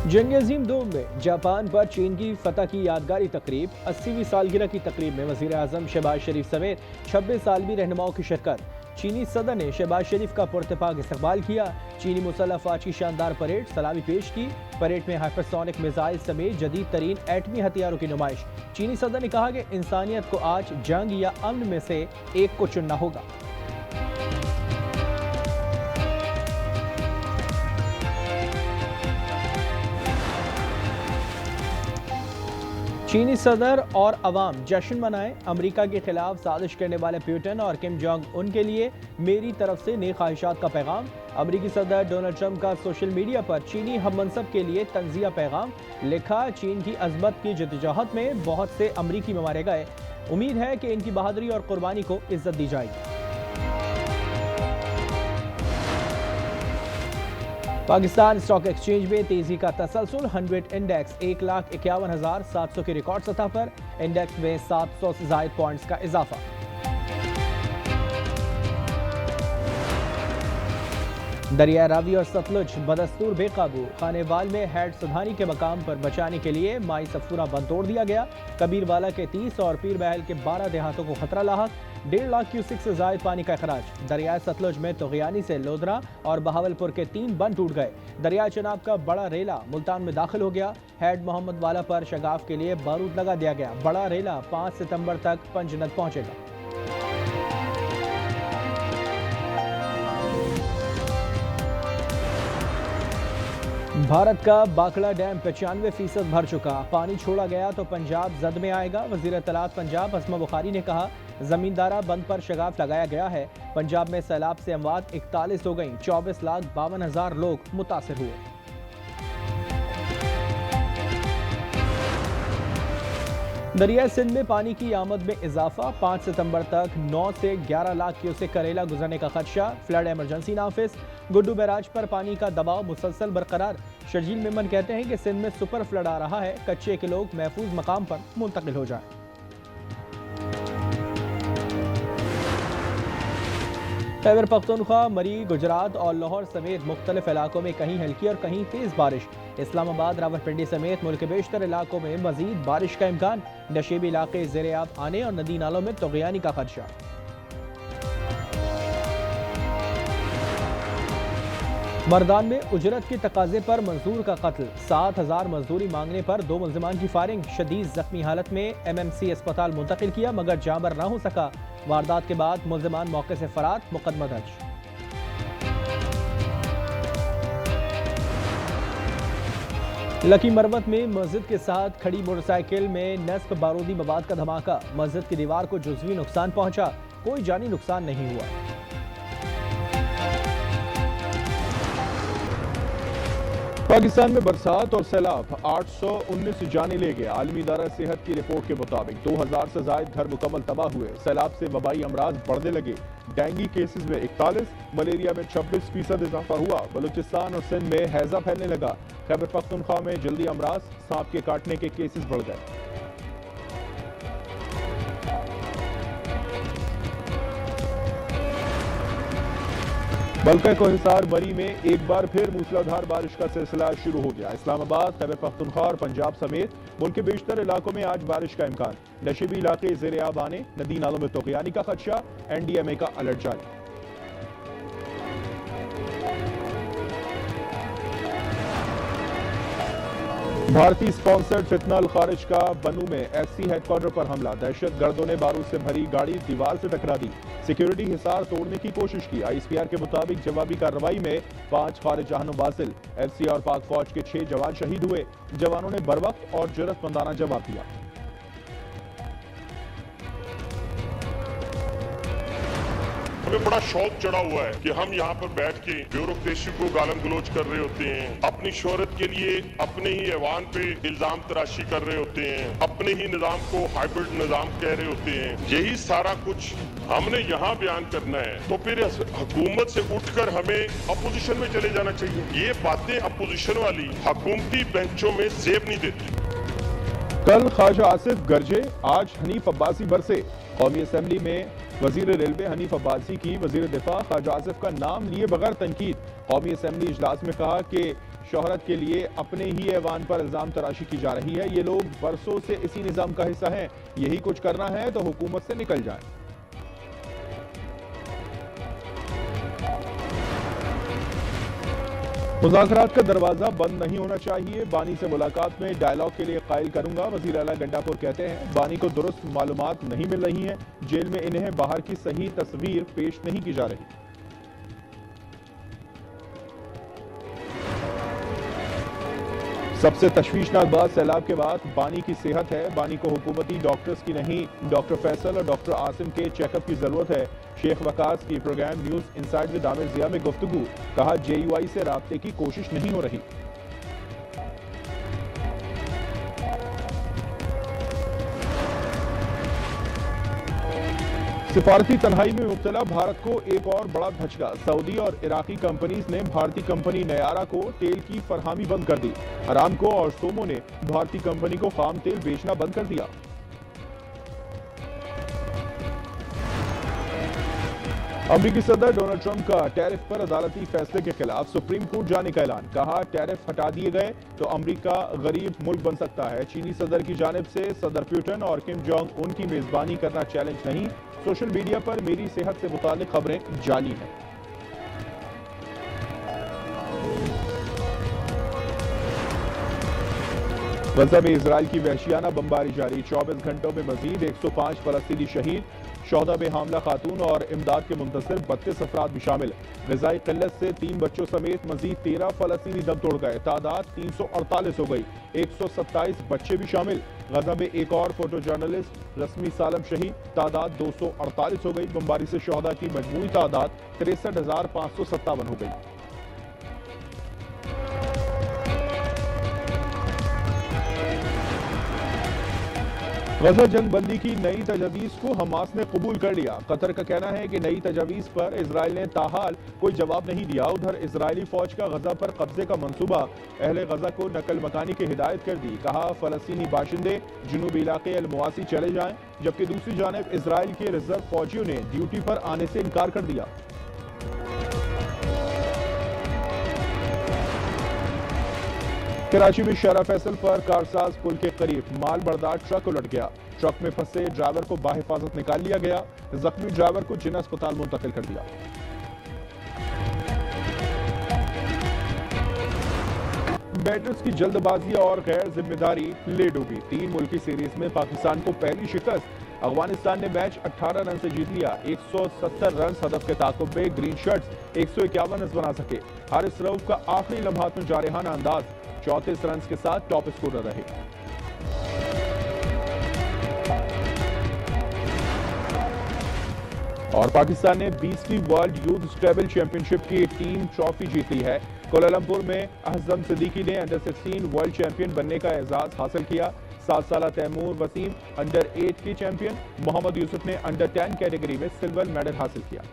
जंग अजीम 2 में जापान पर चीन की फतह की यादगारी तकरीब। 80वीं सालगिरह की तकरीब में वजीर आजम शहबाज शरीफ समेत 26 सालवी रहनुमाओं की शिरकत। चीनी सदर ने शहबाज शरीफ का पुरतपाक इस्तकबाल किया। चीनी मुसल्लह फौज की शानदार परेड सलामी पेश की। परेड में हाइपरसोनिक मिसाइल समेत जदीद तरीन एटमी हथियारों की नुमाइश। चीनी सदर ने कहा कि इंसानियत को आज जंग या अमन में से एक को चुनना होगा। चीनी सदर और अवाम जश्न मनाएं। अमेरिका के खिलाफ साजिश करने वाले पुतिन और किम जोंग उन के लिए मेरी तरफ से नेक ख्वाहिशात का पैगाम। अमेरिकी सदर डोनाल्ड ट्रंप का सोशल मीडिया पर चीनी हम मनसब के लिए तंजिया पैगाम। लिखा, चीन की अजमत की जद्दोजहद में बहुत से अमरीकी मारे गए। उम्मीद है कि इनकी बहादुरी और कुर्बानी को इज्जत दी जाएगी। पाकिस्तान स्टॉक एक्सचेंज में तेजी का तसलसल। 100 इंडेक्स 1,51,700 के रिकॉर्ड सतह पर। इंडेक्स में 700 से ज़ायद पॉइंट्स का इजाफा। दरिया रावी और सतलुज बदस्तूर बेकाबू। खानेवाल में हेड सुधानी के मकाम पर बचाने के लिए माई सफूरा बंद तोड़ दिया गया। कबीरवाला के 30 और पीर महल के 12 देहातों को खतरा लाहक। 1.5 लाख क्यूसिक से ज्यादा पानी का अखराज। दरिया सतलुज में तुगयानी से लोधरा और बहावलपुर के 3 बंद टूट गए। दरिया चनाब का बड़ा रेला मुल्तान में दाखिल हो गया। हेड मोहम्मद वाला पर शगाफ के लिए बारूद लगा दिया गया। बड़ा रेला 5 सितंबर तक पंजनद पहुंचेगा। भारत का बाकड़ा डैम 95% भर चुका। पानी छोड़ा गया तो पंजाब जद में आएगा। वजीर इत्तलात पंजाब असमा बुखारी ने कहा, जमींदारा बंद पर शगाफ लगाया गया है। पंजाब में सैलाब से अमवात 41 हो गई। 24,52,000 लोग मुतासिर हुए। दरिया सिंध में पानी की आमद में इजाफा। 5 सितंबर तक 9 से 11 लाख क्यूसेक करेला गुजरने का खदशा। फ्लड इमरजेंसी नाफिज। गुड्डू बैराज पर पानी का दबाव मुसलसल बरकरार। शर्जील मेमन कहते हैं कि सिंध में सुपर फ्लड आ रहा है। कच्चे के लोग महफूज मकाम पर मुंतकिल हो जाए। खैबर पख्तूनख्वा, मरी, गुजरात और लाहौर समेत मुख्तलिफ इलाकों में कहीं हल्की और कहीं तेज बारिश। इस्लामाबाद, रावलपिंडी समेत मुल्क के बेशतर इलाकों में मजीद बारिश का इम्कान। नशीबी इलाके ज़ेर-ए-आब आने और नदी नालों में तुगयानी का खदशा। मर्दान में उजरत के तकाजे पर मजदूर का कत्ल। 7,000 मजदूरी मांगने पर 2 मुल्जिमान की फायरिंग। शदीद जख्मी हालत में MMC अस्पताल मुंतकिल किया मगर जाबर न हो सका। वारदात के बाद मुल्जिमान मौके से फरार। मुकदमा दर्ज। लकी मरवत में मस्जिद के साथ खड़ी मोटरसाइकिल में नस्ब बारूदी मवाद का धमाका। मस्जिद की दीवार को जुज़वी नुकसान पहुंचा। कोई जानी नुकसान नहीं हुआ। पाकिस्तान में बरसात और सैलाब 819 जाने ले गए। आलमी इदारा सेहत की रिपोर्ट के मुताबिक 2000 से ज्यादा घर मुकम्मल तबाह हुए। सैलाब से वबाई अमराज बढ़ने लगे। डेंगू केसेस में 41, मलेरिया में 26% इजाफा हुआ। बलूचिस्तान और सिंध में हैजा फैलने लगा। खैबर पख्तूनख्वा में जल्दी अमराज, सांप के काटने के केसेस बढ़ गए। बल्कि कोहिसार मरी में एक बार फिर मूसलाधार बारिश का सिलसिला शुरू हो गया। इस्लामाबाद, खैबर पख्तूनख्वा और पंजाब समेत मुल्क के बेशतर इलाकों में आज बारिश का इम्कान। नशीबी इलाके ज़ेर-ए-आब आने, नदी नालों में तुगयानी का खदशा। NDMA का अलर्ट जारी। भारतीय स्पॉन्सर्ड फितना अल खारिज का बनू में SC हेडक्वार्टर पर हमला। दहशत गर्दों ने बारूद से भरी गाड़ी दीवार से टकरा दी। सिक्योरिटी हिसार तोड़ने की कोशिश की। ISPR के मुताबिक जवाबी कार्रवाई में 5 खारिज वासिल। FC और पाक फौज के 6 जवान शहीद हुए। जवानों ने बरवक्त और जुर्रतमंदाना जवाब दिया। हमें बड़ा शौक चढ़ा हुआ है कि हम यहाँ पर बैठ के ब्यूरोक्रेसी को गालम गलोच कर रहे होते हैं। अपनी शोहरत के लिए अपने ही ऐवान पे इल्जाम तराशी कर रहे होते हैं। अपने ही निजाम को हाइब्रिड निजाम कह रहे होते हैं। यही सारा कुछ हमने यहाँ बयान करना है। तो फिर हुकूमत से उठकर हमें अपोजिशन में चले जाना चाहिए। ये बातें अपोजिशन वाली हुकूमती बेंचों में जेब नहीं देती। कल ख्वाजा आसिफ गरजे, आज हनीफ अब्बासी बरसे। कौमी असम्बली में वजीर रेलवे हनीफ अब्बासी की वजीर दिफा ख्वाजा आसिफ का नाम लिए बगैर तनकीद। कौमी असम्बली इजलास में कहा कि शोहरत के लिए अपने ही ऐवान पर इल्जाम तराशी की जा रही है। ये लोग बरसों से इसी निजाम का हिस्सा हैं। यही कुछ करना है तो हुकूमत से निकल जाएं। मुज़ाकरात का दरवाजा बंद नहीं होना चाहिए। बानी से मुलाकात में डायलॉग के लिए कायल करूंगा। वज़ीर आला गंडापुर कहते हैं बानी को दुरुस्त मालूमात नहीं मिल रही है। जेल में इन्हें बाहर की सही तस्वीर पेश नहीं की जा रही। सबसे तशवीशनाक बात सैलाब के बाद बानी की सेहत है। बानी को हुकूमती डॉक्टर्स की नहीं, डॉक्टर फैसल और डॉक्टर आसिम के चेकअप की जरूरत है। शेख वकास की program news inside with Aamir Zia में गुफ्तगू। कहा JUI से राब्ते की कोशिश नहीं हो रही। सिफारती तन्हाई में मुब्तला भारत को एक और बड़ा धचका। सऊदी और इराकी कंपनीज ने भारतीय कंपनी नयारा को तेल की फरहामी बंद कर दी। अरामको और सोमो ने भारतीय कंपनी को खाम तेल बेचना बंद कर दिया। अमेरिकी सदर डोनाल्ड ट्रंप का टैरिफ पर अदालती फैसले के खिलाफ सुप्रीम कोर्ट जाने का ऐलान। कहा टैरिफ हटा दिए गए तो अमेरिका गरीब मुल्क बन सकता है। चीनी सदर की जानिब से सदर पुतिन और किम जोंग उन की मेजबानी करना चैलेंज नहीं। सोशल मीडिया पर मेरी सेहत से मुतालिक खबरें जाली हैं। गजा में इजराइल की वहशियाना बमबारी जारी। 24 घंटों में मजीद 105 फलस्तीनी शहीद। शोहदा में हामला खातून और इमदाद के मुंतसिर 32 अफराद भी शामिल। ग़िज़ाई किल्लत से 3 बच्चों समेत मजीद 13 फलस्तीनी दम तोड़ गए। तादाद 348 हो गई। 127 बच्चे भी शामिल। गजा में एक और फोटो जर्नलिस्ट रस्मी सालम शहीद। तादाद 248 हो गई। बमबारी से शोहदा की मजमूई तादाद 63,557 हो गई। गजा जंग बंदी की नई तजवीज़ को हमास ने कबूल कर लिया। कतर का कहना है कि नई तजवीज़ पर इजराइल ने ताहाल कोई जवाब नहीं दिया। उधर इजरायली फौज का गजा पर कब्जे का मंसूबा अहले गजा को नकल मकानी की हिदायत कर दी। कहा फलस्तीनी बाशिंदे जनूबी इलाके अल-मुआसी चले जाएं। जबकि दूसरी जानिब इजराइल के रिजर्व फौजियों ने ड्यूटी पर आने से इनकार कर दिया। कराची में शारा फैसल पर कारसाज पुल के करीब माल बरदार ट्रक उलट गया। ट्रक में फंसे ड्राइवर को बाहिफाजत निकाल लिया गया। जख्मी ड्राइवर को जिन्ना अस्पताल मुंतकिल कर दिया। बैटर्स की जल्दबाजी और गैर जिम्मेदारी ले डूबी। 3 मुल्की सीरीज में पाकिस्तान को पहली शिकस्त। अफगानिस्तान ने मैच 18 रन से जीत लिया। 170 रन हदफ के ताकुब में ग्रीन शर्ट्स 151 रन बना सके। हारिस रऊफ का आखिरी लम्हात में जारहाना अंदाज 34 रन के साथ टॉप स्कोरर रहे। और पाकिस्तान ने 20वीं वर्ल्ड यूथ स्टेबल चैंपियनशिप की टीम ट्रॉफी जीत ली है। कोलालंपुर में अहजम सिद्दीकी ने अंडर 16 वर्ल्ड चैंपियन बनने का एजाज हासिल किया। 7 साल तैमूर वसीम अंडर 8 के चैंपियन। मोहम्मद यूसुफ ने अंडर 10 कैटेगरी में सिल्वर मेडल हासिल किया।